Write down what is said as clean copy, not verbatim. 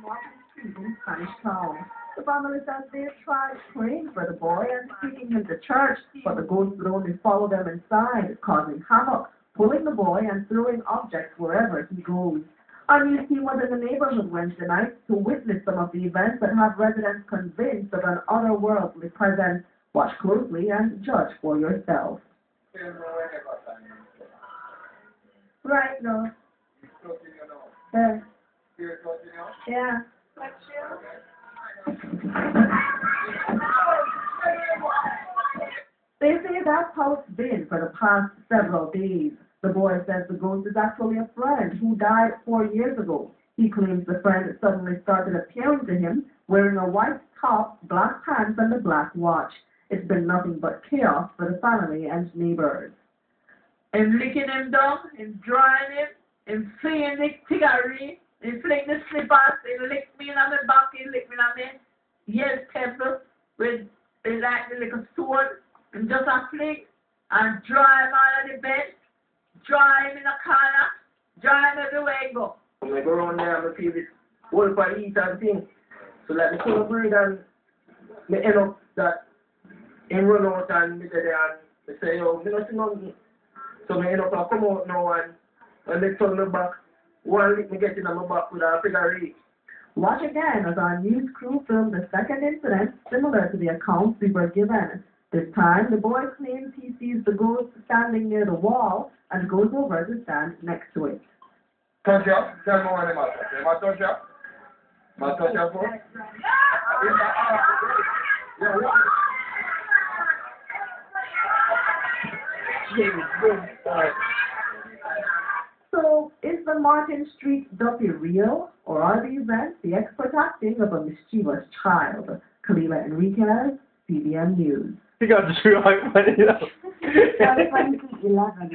Martin Street in Spanish Town. The family says they tried praying for the boy and taking him to church, but the ghost would only follow them inside, causing havoc, pulling the boy and throwing objects wherever he goes. Our news team was in the neighborhood Wednesday night to witness some of the events that have residents convinced of an otherworldly presence. Watch closely and judge for yourself. Right, no. Yeah. They say that's how it's been for the past several days. The boy says the ghost is actually a friend who died 4 years ago. He claims the friend suddenly started appearing to him wearing a white top, black pants, and a black watch. It's been nothing but chaos for the family and neighbors. And licking him down, and drying him, and fleeing the piggery, and fling the slippers, and lick me on my back, and lick me on my yes temple with like the little sword, and just a flick, and dry him out of the bed, dry him in the corner, dry him everywhere I go. When I go around there, I feel this wolf I eat and thing. So like the full breed and me end up that in run out and me there and me say, yo, me not see nothing. So me end up I come out now and they turn me back. One lick me get in my back with a figure eight. Watch again as our news crew filmed the second incident similar to the accounts we were given. This time, the boy claims he sees the ghost standing near the wall and goes over to stand next to it. Touch up, tell me when they matter. They might touch up. Might touch up for? Yeah, what? So, is the Martin Street duppy real, or are these events the expert acting of a mischievous child? Kalila Enriquez, CBN News. You got to do right when you know. 2011.